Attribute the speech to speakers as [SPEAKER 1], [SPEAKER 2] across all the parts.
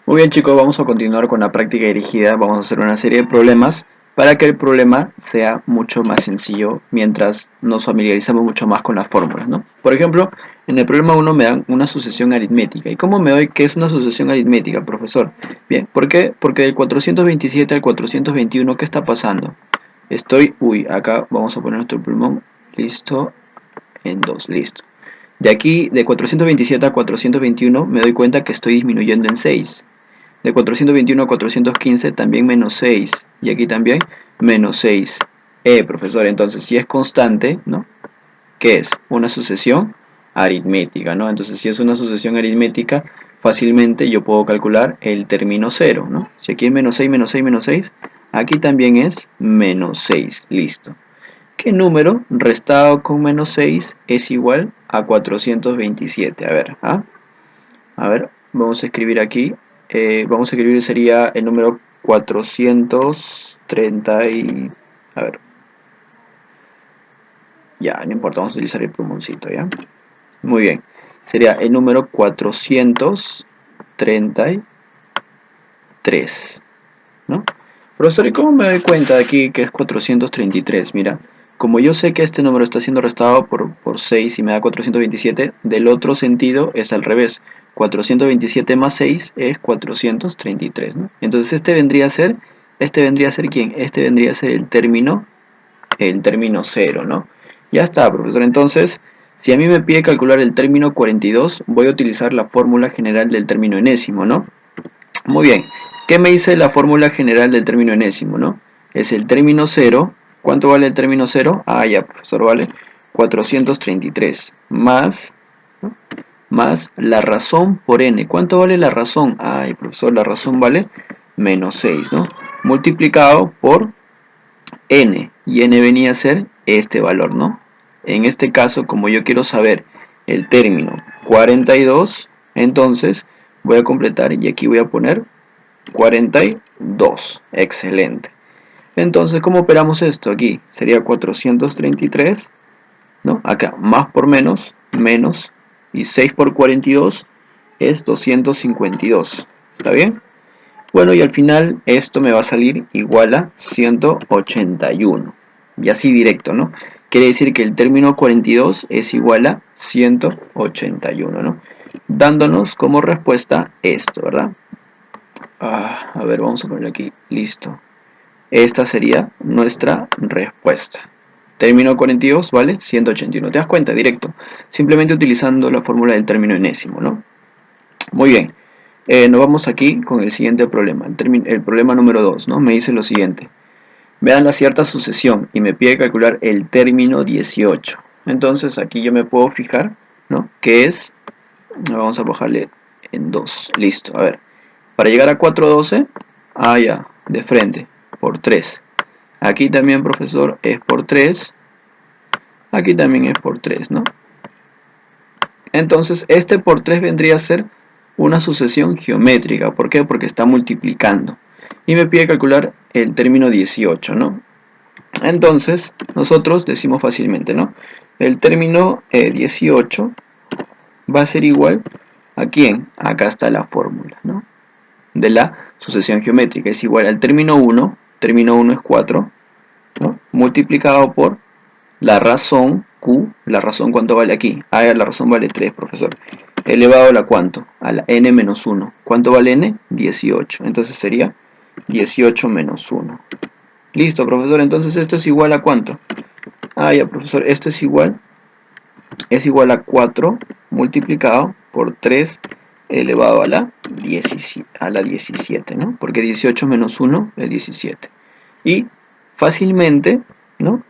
[SPEAKER 1] Muy bien chicos, vamos a continuar con la práctica dirigida. Vamos a hacer una serie de problemas para que el problema sea mucho más sencillo mientras nos familiarizamos mucho más con las fórmulas, ¿no? Por ejemplo, en el problema 1 me dan una sucesión aritmética. ¿Y cómo me doy que es una sucesión aritmética, profesor? Bien, ¿por qué? Porque del 427 al 421, ¿qué está pasando? Acá vamos a poner nuestro pulmón, listo, en 2, listo. De aquí, de 427 a 421, me doy cuenta que estoy disminuyendo en 6. De 421 a 415 también menos 6. Y aquí también menos 6. Profesor, entonces si es constante, ¿no? ¿Qué es? Una sucesión aritmética, ¿no? Entonces si es una sucesión aritmética, fácilmente yo puedo calcular el término 0, ¿no? Si aquí es menos 6, menos 6, menos 6, aquí también es menos 6. Listo. ¿Qué número restado con menos 6 es igual a 427? A ver, ¿ah? A ver, vamos a escribir aquí. Vamos a escribir, sería el número 430 y... A ver, ya, no importa, vamos a utilizar el plumoncito, ¿ya? Muy bien. Sería el número 433, ¿no? Profesor, ¿y cómo me doy cuenta de aquí que es 433? Mira, como yo sé que este número está siendo restado por 6 y me da 427, del otro sentido es al revés. 427 más 6 es 433, ¿no? Entonces este vendría a ser ¿quién? Este vendría a ser el término 0, ¿no? Ya está, profesor. Entonces, si a mí me pide calcular el término 42, voy a utilizar la fórmula general del término enésimo, ¿no? Muy bien. ¿Qué me dice la fórmula general del término enésimo, no? Es el término 0. ¿Cuánto vale el término 0? Ah, ya, profesor, vale 433 más, ¿no? Más la razón por n. ¿Cuánto vale la razón? Ay, profesor, la razón vale menos 6, ¿no? Multiplicado por n. Y n venía a ser este valor, ¿no? En este caso, como yo quiero saber el término 42, entonces voy a completar y aquí voy a poner 42. Excelente. Entonces, ¿cómo operamos esto? Aquí sería 433, ¿no? Acá, más por menos, menos, y 6 por 42 es 252. ¿Está bien? Bueno, y al final esto me va a salir igual a 181. Y así directo, ¿no? Quiere decir que el término 42 es igual a 181, ¿no? Dándonos como respuesta esto, ¿verdad? A ver, vamos a poner aquí, listo. Esta sería nuestra respuesta. Término 42 vale 181. ¿Te das cuenta? Directo. Simplemente utilizando la fórmula del término enésimo, ¿no? Muy bien. Nos vamos aquí con el siguiente problema. El problema número 2, ¿no? Me dice lo siguiente. Me dan la cierta sucesión y me pide calcular el término 18. Entonces aquí yo me puedo fijar, ¿no? Que es, vamos a bajarle en 2. Listo. A ver. Para llegar a 412, ya, de frente, por 3. Aquí también, profesor, es por 3. Aquí también es por 3, ¿no? Entonces, este por 3 vendría a ser una sucesión geométrica. ¿Por qué? Porque está multiplicando. Y me pide calcular el término 18, ¿no? Entonces, nosotros decimos fácilmente, ¿no? El término 18 va a ser igual a ¿quién? Acá está la fórmula, ¿no? De la sucesión geométrica. Es igual al término 1. Término 1 es 4, ¿no? Multiplicado por la razón Q. ¿La razón cuánto vale aquí? La razón vale 3, profesor. Elevado a la ¿cuánto? A la n menos 1. ¿Cuánto vale n? 18. Entonces sería 18 menos 1. Listo, profesor. Entonces esto es igual a ¿cuánto? Ya, profesor. Esto es igual a 4 multiplicado por 3 elevado a la 17, ¿no? Porque 18 menos 1 es 17. Y fácilmente, ¿no?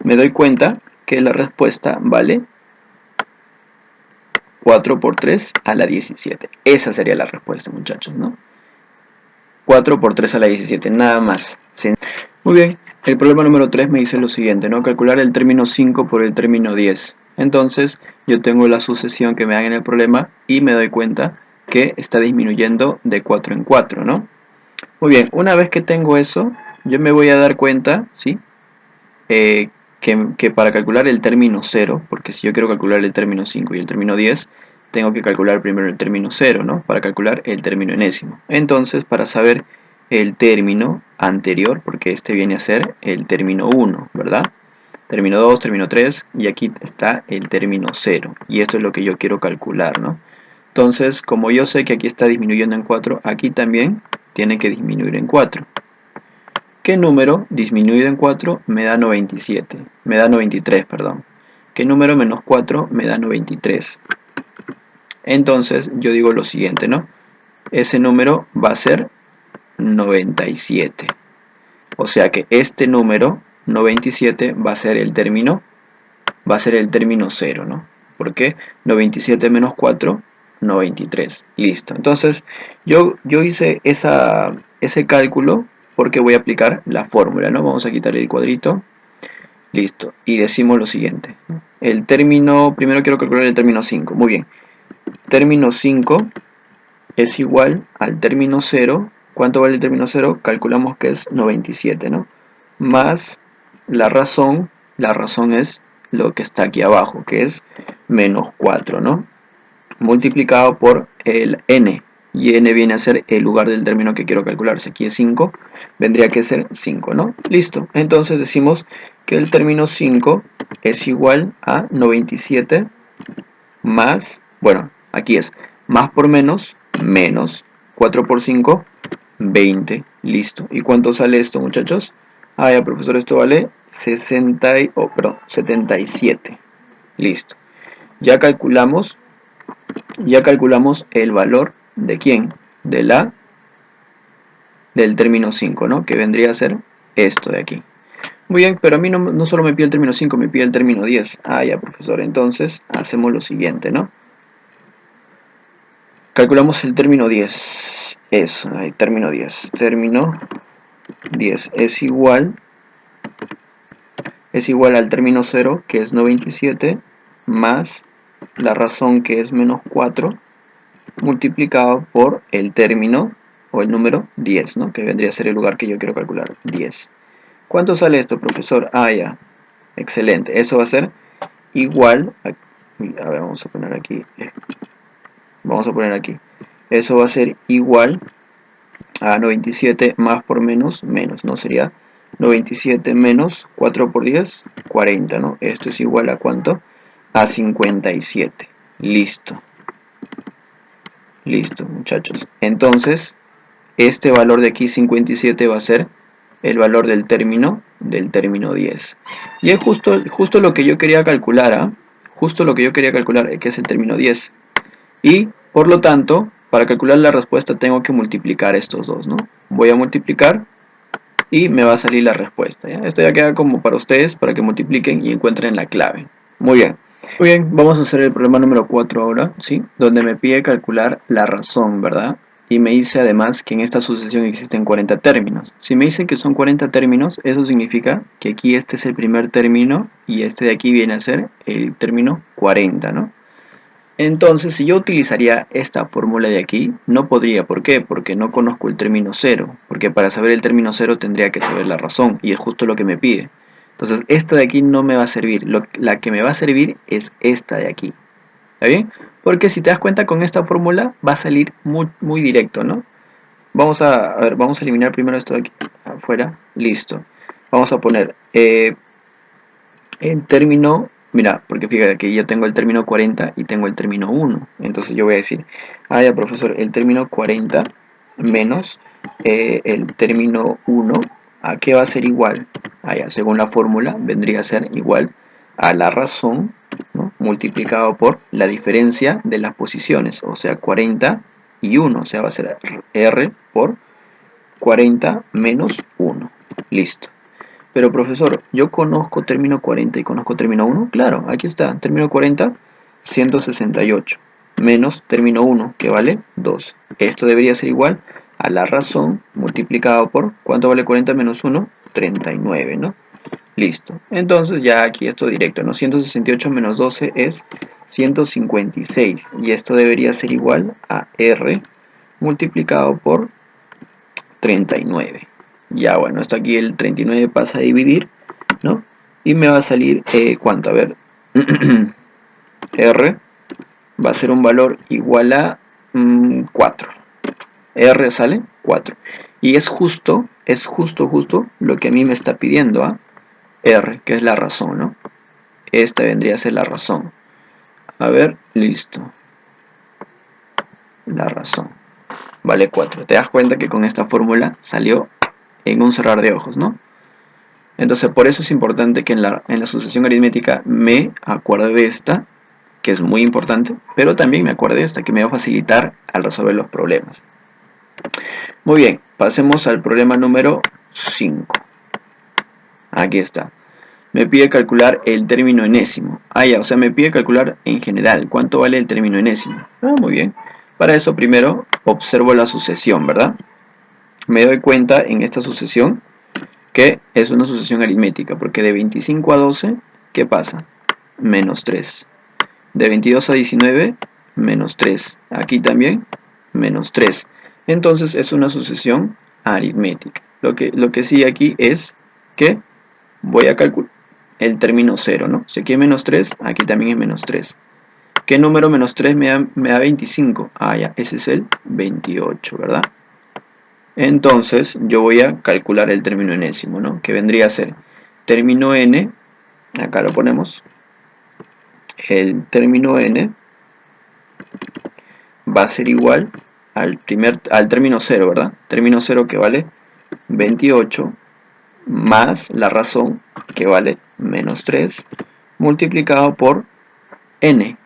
[SPEAKER 1] Me doy cuenta que la respuesta vale 4 por 3 a la 17. Esa sería la respuesta, muchachos, ¿no? 4 por 3 a la 17, nada más. Muy bien, el problema número 3 me dice lo siguiente, ¿no? Calcular el término 5 por el término 10. Entonces, yo tengo la sucesión que me dan en el problema y me doy cuenta que está disminuyendo de 4 en 4, ¿no? Muy bien, una vez que tengo eso, yo me voy a dar cuenta, ¿sí? Que para calcular el término 0, porque si yo quiero calcular el término 5 y el término 10, tengo que calcular primero el término 0, ¿no? Para calcular el término enésimo. Entonces, para saber el término anterior, porque este viene a ser el término 1, ¿verdad? Término 2, término 3, y aquí está el término 0. Y esto es lo que yo quiero calcular, ¿no? Entonces, como yo sé que aquí está disminuyendo en 4, aquí también tiene que disminuir en 4. ¿Qué número disminuido en 4 me da 97? Me da 93, perdón. ¿Qué número menos 4 me da 93? Entonces, yo digo lo siguiente, ¿no? Ese número va a ser 97. O sea que este número 97 va a ser el término 0, ¿no? ¿Por qué? 97 menos 4, 93. Listo. Entonces, yo hice ese cálculo porque voy a aplicar la fórmula, ¿no? Vamos a quitar el cuadrito. Listo. Y decimos lo siguiente. El término, primero quiero calcular el término 5. Muy bien. Término 5 es igual al término 0. ¿Cuánto vale el término 0? Calculamos que es 97, ¿no? Más la razón es lo que está aquí abajo, que es menos 4, ¿no? Multiplicado por el n, y n viene a ser el lugar del término que quiero calcular. Si aquí es 5, vendría que ser 5, ¿no? Listo. Entonces decimos que el término 5 es igual a 97 más, bueno, aquí es más por menos, menos 4 por 5, 20. Listo. ¿Y cuánto sale esto, muchachos? Ah, ya, profesor, esto vale 77. Listo. Ya calculamos el valor de quién, del término 5, ¿no? Que vendría a ser esto de aquí. Muy bien, pero a mí no solo me pide el término 5, me pide el término 10. Ah, ya, profesor, entonces hacemos lo siguiente, ¿no? Calculamos el término 10. Eso, ahí, término 10. Término 10 es igual al término 0, que es 97, más la razón, que es menos 4, multiplicado por el término o el número 10, ¿no? Que vendría a ser el lugar que yo quiero calcular, 10. ¿Cuánto sale esto, profesor? Ah, ya, excelente. Eso va a ser igual a ver, vamos a poner aquí, eso va a ser igual a 97 más por menos, ¿no? Sería 97 menos 4 por 10, 40, ¿no? Esto es igual a ¿cuánto? A 57. Listo. Listo, muchachos. Entonces, este valor de aquí, 57, va a ser el valor del término 10. Y es justo lo que yo quería calcular, ¿ah? Justo lo que yo quería calcular, que es el término 10. Y, por lo tanto, para calcular la respuesta tengo que multiplicar estos dos, ¿no? Voy a multiplicar y me va a salir la respuesta, ¿ya? Esto ya queda como para ustedes, para que multipliquen y encuentren la clave. Muy bien. Muy bien, vamos a hacer el problema número 4 ahora, ¿sí? Donde me pide calcular la razón, ¿verdad? Y me dice además que en esta sucesión existen 40 términos. Si me dice que son 40 términos, eso significa que aquí este es el primer término y este de aquí viene a ser el término 40, ¿no? Entonces, si yo utilizaría esta fórmula de aquí, no podría. ¿Por qué? Porque no conozco el término 0. Porque para saber el término 0 tendría que saber la razón, y es justo lo que me pide. Entonces, esta de aquí no me va a servir. La que me va a servir es esta de aquí. ¿Está bien? Porque si te das cuenta, con esta fórmula va a salir muy, muy directo, ¿no? Vamos a ver, vamos a eliminar primero esto de aquí afuera. Listo. Vamos a poner el término, mira, porque fíjate que yo tengo el término 40 y tengo el término 1. Entonces yo voy a decir, ah, ya, profesor, el término 40 menos el término 1, ¿a qué va a ser igual? Ah, ya, según la fórmula, vendría a ser igual a la razón, ¿no? Multiplicado por la diferencia de las posiciones, o sea, 40 y 1, o sea, va a ser R por 40 menos 1. Listo. Pero profesor, yo conozco término 40 y conozco término 1. Claro, aquí está, término 40, 168, menos término 1, que vale 2. Esto debería ser igual a la razón multiplicado por, ¿cuánto vale 40 menos 1? 39, ¿no? Listo. Entonces ya aquí esto directo, ¿no? 168 menos 12 es 156. Y esto debería ser igual a R multiplicado por 39. Ya, bueno, esto aquí el 39 pasa a dividir, ¿no? Y me va a salir, ¿cuánto? A ver, R va a ser un valor igual a 4. R sale 4. Y es justo lo que a mí me está pidiendo, R, que es la razón, ¿no? Esta vendría a ser la razón. A ver, listo. La razón. Vale 4. Te das cuenta que con esta fórmula salió en un cerrar de ojos, ¿no? Entonces por eso es importante que en la sucesión aritmética me acuerde de esta, que es muy importante, pero también me acuerde de esta, que me va a facilitar al resolver los problemas. Muy bien, pasemos al problema número 5. Aquí está. Me pide calcular el término enésimo. O sea, me pide calcular en general cuánto vale el término enésimo. Muy bien. Para eso primero observo la sucesión, ¿verdad? Me doy cuenta en esta sucesión que es una sucesión aritmética, porque de 25 a 12, ¿qué pasa? Menos 3. De 22 a 19, menos 3. Aquí también, menos 3. Entonces es una sucesión aritmética. Lo que sigue aquí es que voy a calcular el término 0, ¿no? Si aquí hay menos 3, aquí también es menos 3. ¿Qué número menos 3 me da 25? Ya, ese es el 28, ¿verdad? Entonces yo voy a calcular el término enésimo, ¿no? Que vendría a ser término n, acá lo ponemos, el término n va a ser igual al término 0, ¿verdad? Término 0 que vale 28 más la razón que vale menos 3 multiplicado por n,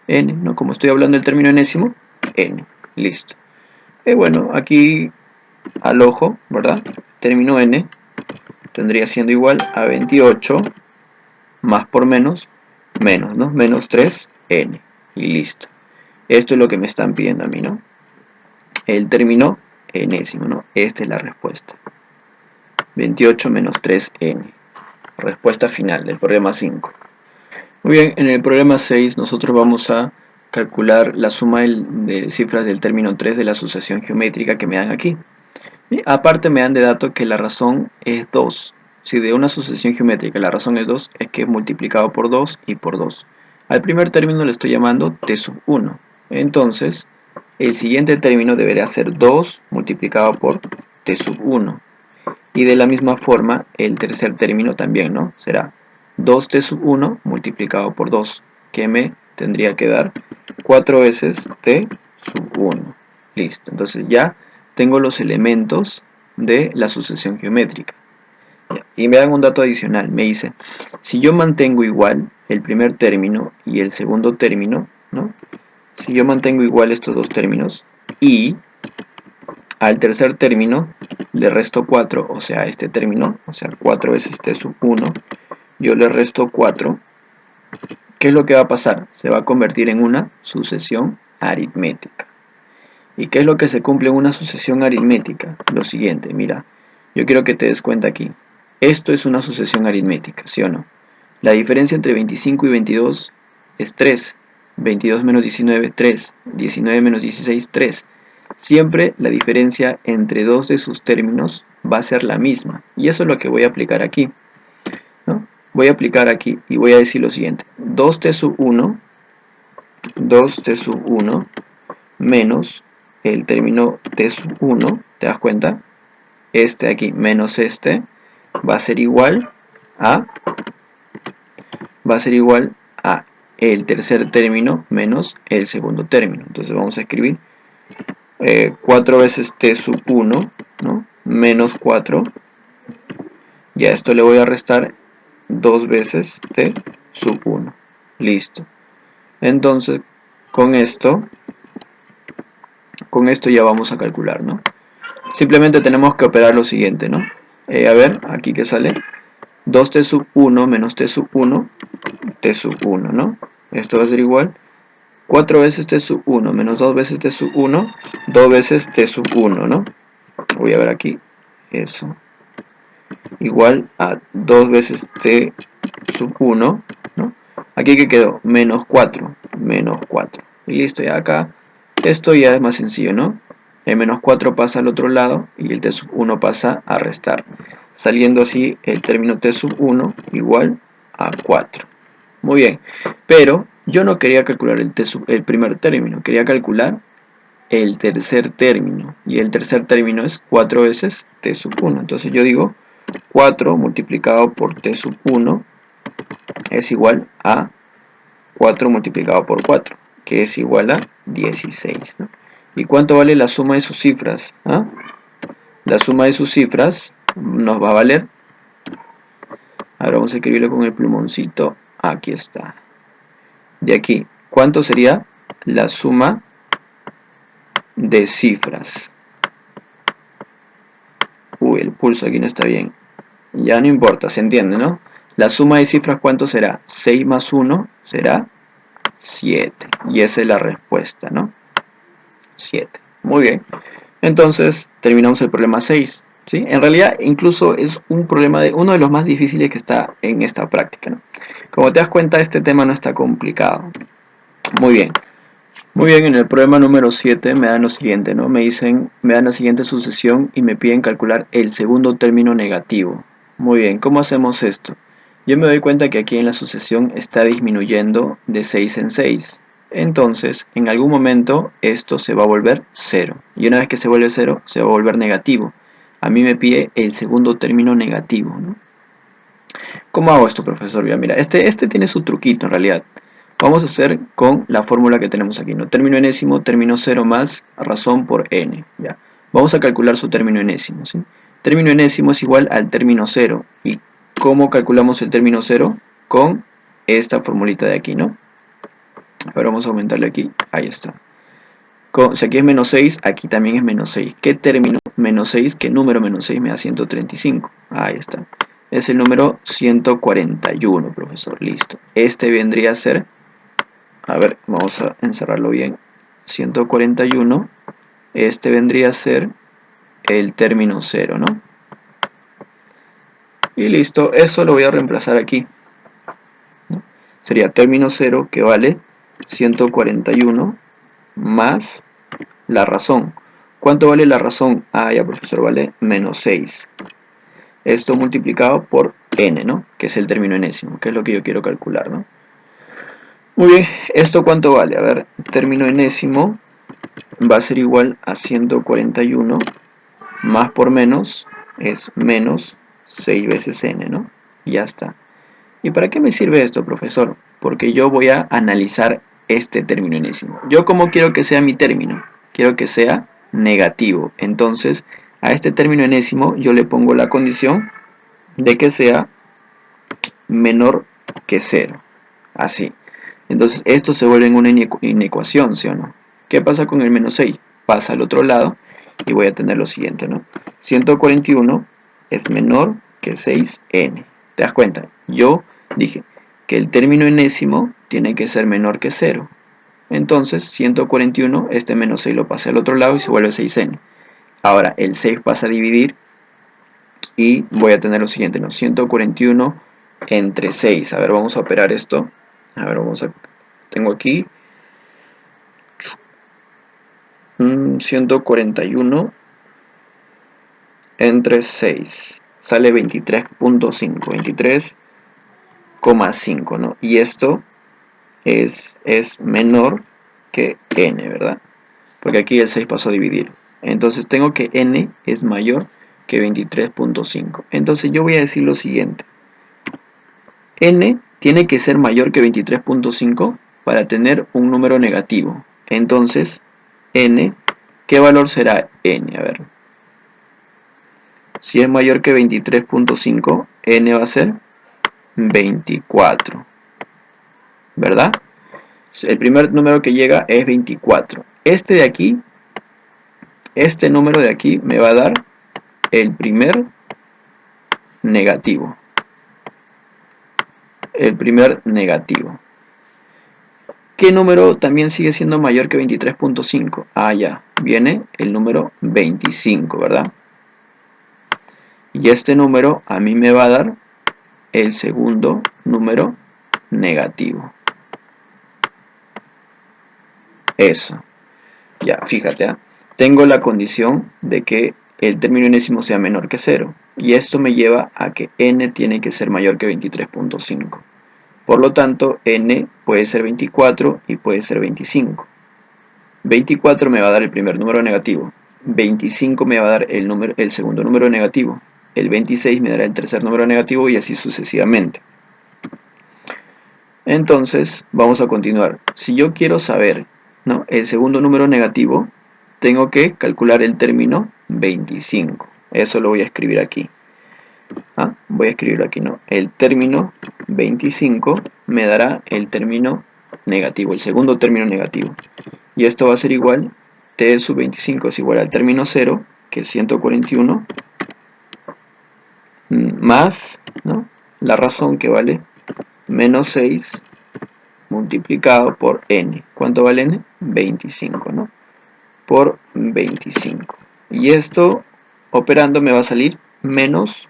[SPEAKER 1] ¿no? Como estoy hablando del término enésimo, n, listo. Y bueno, aquí al ojo, ¿verdad? Término n tendría siendo igual a 28 más por menos, menos, ¿no? Menos 3n, y listo. Esto es lo que me están pidiendo a mí, ¿no? El término enésimo, ¿no? Esta es la respuesta. 28 menos 3n. Respuesta final del problema 5. Muy bien, en el problema 6 nosotros vamos a calcular la suma de cifras del término 3 de la asociación geométrica que me dan aquí. Y aparte me dan de dato que la razón es 2. Si de una sucesión geométrica la razón es 2, es que es multiplicado por 2 y por 2. Al primer término le estoy llamando t sub 1. Entonces, el siguiente término debería ser 2 multiplicado por t sub 1. Y de la misma forma, el tercer término también, ¿no? Será 2t sub 1 multiplicado por 2, que me tendría que dar 4 veces t sub 1. Listo, entonces ya tengo los elementos de la sucesión geométrica. Y me dan un dato adicional, me dice, si yo mantengo igual el primer término y el segundo término, ¿no? Si yo mantengo igual estos dos términos y al tercer término le resto 4, o sea, este término, o sea, 4 veces t sub 1, yo le resto 4, ¿qué es lo que va a pasar? Se va a convertir en una sucesión aritmética. ¿Y qué es lo que se cumple en una sucesión aritmética? Lo siguiente, mira, yo quiero que te des cuenta aquí. Esto es una sucesión aritmética, ¿sí o no? La diferencia entre 25 y 22 es 3. 22 menos 19, 3. 19 menos 16, 3. Siempre la diferencia entre dos de sus términos va a ser la misma. Y eso es lo que voy a aplicar aquí, ¿no? Voy a aplicar aquí y voy a decir lo siguiente. 2t sub 1, 2t sub 1 menos el término t sub 1, ¿te das cuenta? Este aquí menos este va a ser igual a el tercer término menos el segundo término. Entonces vamos a escribir 4 veces t sub 1, ¿no? Menos 4. Y a esto le voy a restar 2 veces t sub 1. Listo. Entonces, con esto ya vamos a calcular, ¿no? Simplemente tenemos que operar lo siguiente, ¿no? A ver, aquí que sale 2t sub 1 menos t sub 1, t sub 1, ¿no? Esto va a ser igual 4 veces t sub 1 menos 2 veces t sub 1, 2 veces t sub 1, ¿no? Voy a ver aquí, eso. Igual a 2 veces t sub 1, ¿no? Aquí que quedó, menos 4, menos 4. Y listo, ya acá, esto ya es más sencillo, ¿no? El menos 4 pasa al otro lado y el t sub 1 pasa a restar. Saliendo así el término t sub 1 igual a 4. Muy bien, pero Yo no quería calcular el primer término, quería calcular el tercer término. Y el tercer término es 4 veces t sub 1. Entonces yo digo 4 multiplicado por t sub 1 es igual a 4 multiplicado por 4, que es igual a 16, ¿no? ¿Y cuánto vale la suma de sus cifras? ¿Ah? La suma de sus cifras nos va a valer, ahora vamos a escribirlo con el plumoncito, aquí está, de aquí, ¿cuánto sería la suma de cifras? Uy, el pulso aquí no está bien, ya no importa, se entiende, ¿no? La suma de cifras, ¿cuánto será? 6 más 1 será 7, y esa es la respuesta, ¿no? 7, muy bien. Entonces terminamos el problema 6, ¿sí? En realidad incluso es un problema uno de los más difíciles que está en esta práctica, ¿no? Como te das cuenta, este tema no está complicado. Muy bien. Muy bien, en el problema número 7 me dan lo siguiente, ¿no? Me dan la siguiente sucesión y me piden calcular el segundo término negativo. Muy bien, ¿cómo hacemos esto? Yo me doy cuenta que aquí en la sucesión está disminuyendo de 6 en 6. Entonces, en algún momento esto se va a volver 0. Y una vez que se vuelve 0, se va a volver negativo. A mí me pide el segundo término negativo, ¿no? ¿Cómo hago esto, profesor? Bien, mira, este tiene su truquito en realidad. Vamos a hacer con la fórmula que tenemos aquí, ¿no? Término enésimo, término 0 más razón por n, ¿ya? Vamos a calcular su término enésimo, ¿sí? Término enésimo es igual al término 0. ¿Y cómo calculamos el término 0? Con esta formulita de aquí, ¿no? Ahora vamos a aumentarle aquí, ahí está. Si aquí es menos 6, aquí también es menos 6. ¿Qué término menos 6? ¿Qué número menos 6 me da 135? Ahí está. Es el número 141, profesor. Listo. Este vendría a ser, a ver, vamos a encerrarlo bien. 141. Este vendría a ser el término 0, ¿no? Y listo. Eso lo voy a reemplazar aquí, ¿no? Sería término 0 que vale 141 más la razón. ¿Cuánto vale la razón? Ah, ya, profesor, vale menos 6. Esto multiplicado por n, ¿no? Que es el término enésimo, que es lo que yo quiero calcular, ¿no? Muy bien, ¿esto cuánto vale? A ver, término enésimo va a ser igual a 141 más por menos es menos 6 veces n, ¿no? Y ya está. ¿Y para qué me sirve esto, profesor? Porque yo voy a analizar este término enésimo. ¿Yo cómo quiero que sea mi término? Quiero que sea negativo. Entonces, a este término enésimo yo le pongo la condición de que sea menor que 0. Así. Entonces, esto se vuelve en una inecuación, ¿sí o no? ¿Qué pasa con el menos 6? Pasa al otro lado y voy a tener lo siguiente, ¿no? 141 es menor que 6n. ¿Te das cuenta? Yo dije que el término enésimo tiene que ser menor que 0. Entonces, 141, este menos 6 lo pasa al otro lado y se vuelve 6n. Ahora, el 6 pasa a dividir y voy a tener lo siguiente, ¿no? 141 entre 6. A ver, vamos a operar esto. A ver, tengo aquí 141 entre 6. Sale 23.5, 23,5, ¿no? Y esto es menor que n, ¿verdad? Porque aquí el 6 pasó a dividir. Entonces tengo que n es mayor que 23.5. Entonces yo voy a decir lo siguiente. N tiene que ser mayor que 23.5 para tener un número negativo. Entonces, n, ¿qué valor será n? A ver. Si es mayor que 23.5, n va a ser 24. ¿Verdad? El primer número que llega es 24. Este de aquí, este número de aquí me va a dar el primer negativo. El primer negativo. ¿Qué número también sigue siendo mayor que 23.5? Ah, ya, viene el número 25, ¿verdad? Y este número a mí me va a dar el segundo número negativo. Eso. Ya, fíjate, ¿eh? Tengo la condición de que el término enésimo sea menor que 0. Y esto me lleva a que n tiene que ser mayor que 23.5. Por lo tanto, n puede ser 24 y puede ser 25. 24 me va a dar el primer número negativo, 25 me va a dar el segundo número negativo, el 26 me dará el tercer número negativo y así sucesivamente. Entonces, vamos a continuar. Si yo quiero saber, ¿no?, el segundo número negativo, tengo que calcular el término 25. Eso lo voy a escribir aquí. Voy a escribirlo aquí, ¿no? El término 25 me dará el término negativo, el segundo término negativo. Y esto va a ser igual, t sub 25 es igual al término 0, que es 141, más, ¿no?, la razón, que vale menos 6 multiplicado por n. ¿Cuánto vale n? 25, ¿no? Por 25. Y esto, operando, me va a salir menos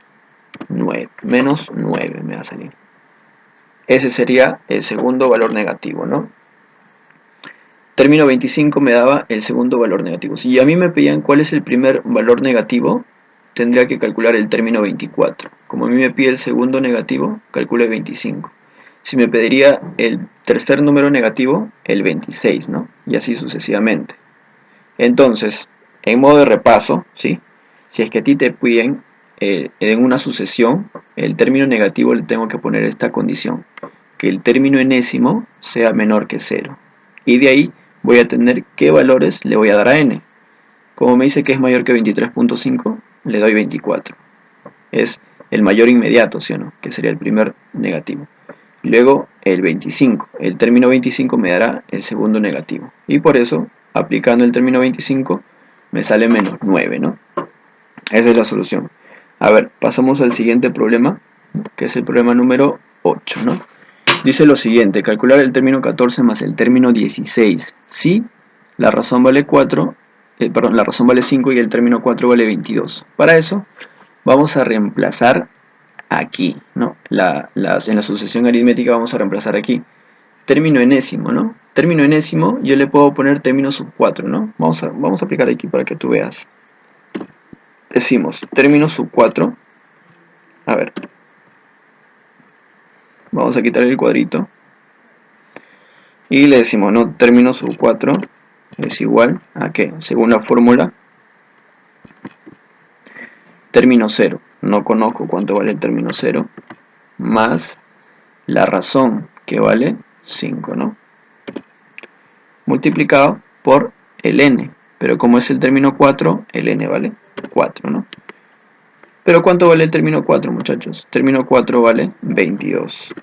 [SPEAKER 1] 9. Menos 9 me va a salir. Ese sería el segundo valor negativo, ¿no? Término 25 me daba el segundo valor negativo. Si a mí me pedían cuál es el primer valor negativo, tendría que calcular el término 24. Como a mí me pide el segundo negativo, calcule 25. Si me pediría el tercer número negativo, el 26, ¿no? Y así sucesivamente. Entonces, en modo de repaso, ¿sí?, si es que a ti te piden en una sucesión, el término negativo le tengo que poner esta condición, que el término enésimo sea menor que 0. Y de ahí voy a tener qué valores le voy a dar a n. Como me dice que es mayor que 23.5, le doy 24. Es el mayor inmediato, ¿sí o no?, que sería el primer negativo. Luego el 25. El término 25 me dará el segundo negativo. Y por eso, aplicando el término 25, me sale menos 9, ¿no? Esa es la solución. A ver, pasamos al siguiente problema, que es el problema número 8, ¿no? Dice lo siguiente: calcular el término 14 más el término 16 si la razón vale 4, la razón vale 5 y el término 4 vale 22. Para eso vamos a reemplazar aquí, ¿no? En la sucesión aritmética vamos a reemplazar aquí término enésimo, ¿no? Término enésimo yo le puedo poner término sub 4, ¿no? Vamos a aplicar aquí para que tú veas. Decimos término sub 4. A ver, vamos a quitar el cuadrito y le decimos, no, término sub 4 es igual a ¿qué? Según la fórmula, término 0, no conozco cuánto vale el término 0, más la razón, que vale 5, ¿no?, multiplicado por el n, pero como es el término 4, el n vale 4, ¿no? Pero ¿cuánto vale el término 4, muchachos? Término 4 vale 22.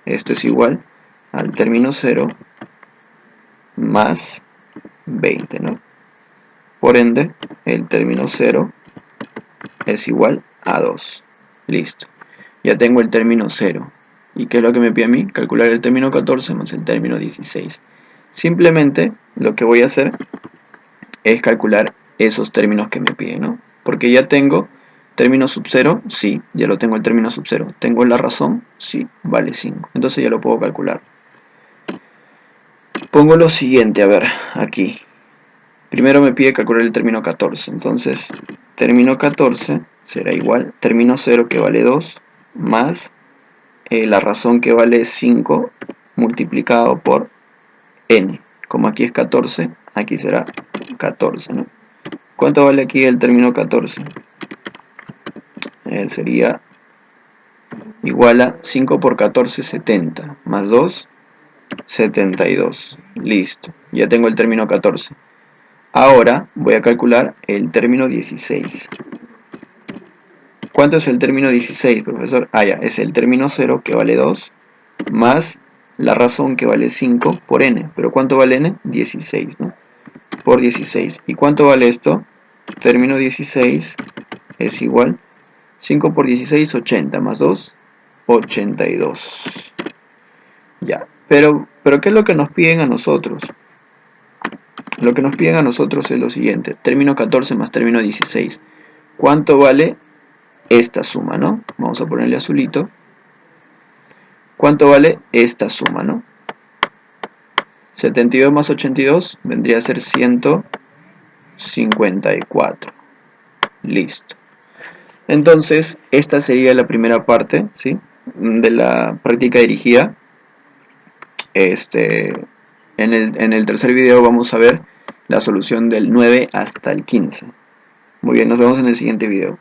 [SPEAKER 1] Esto es igual al término 0 más 20, ¿no? Por ende, el término 0 es igual a 2. Listo. Ya tengo el término 0. ¿Y qué es lo que me pide a mí? Calcular el término 14 más el término 16. Simplemente lo que voy a hacer es calcular esos términos que me piden, ¿no? Porque ya tengo término sub 0, sí, ya lo tengo el término sub 0. ¿Tengo la razón? Sí, vale 5. Entonces ya lo puedo calcular. Pongo lo siguiente, a ver, aquí. Primero me pide calcular el término 14. Entonces, término 14 será igual término 0, que vale 2, más la razón, que vale 5, multiplicado por n. Como aquí es 14, aquí será 14, ¿no? ¿Cuánto vale aquí el término 14? Sería igual a 5 por 14, 70, más 2, 72. Listo, ya tengo el término 14. Ahora voy a calcular el término 16. ¿Cuánto es el término 16, profesor? Ya, es el término 0, que vale 2, más la razón, que vale 5, por n. ¿Pero cuánto vale n? 16, ¿no? Por 16. ¿Y cuánto vale esto? Término 16 es igual 5 por 16, 80, más 2, 82. Ya, pero ¿qué es lo que nos piden a nosotros? Lo que nos piden a nosotros es lo siguiente: término 14 más término 16. ¿Cuánto vale esta suma, no? Vamos a ponerle azulito. ¿Cuánto vale esta suma, no? 72 más 82 vendría a ser 154. Listo. Entonces, esta sería la primera parte, ¿sí?, de la práctica dirigida. Este, en el tercer video vamos a ver la solución del 9 hasta el 15. Muy bien, nos vemos en el siguiente video.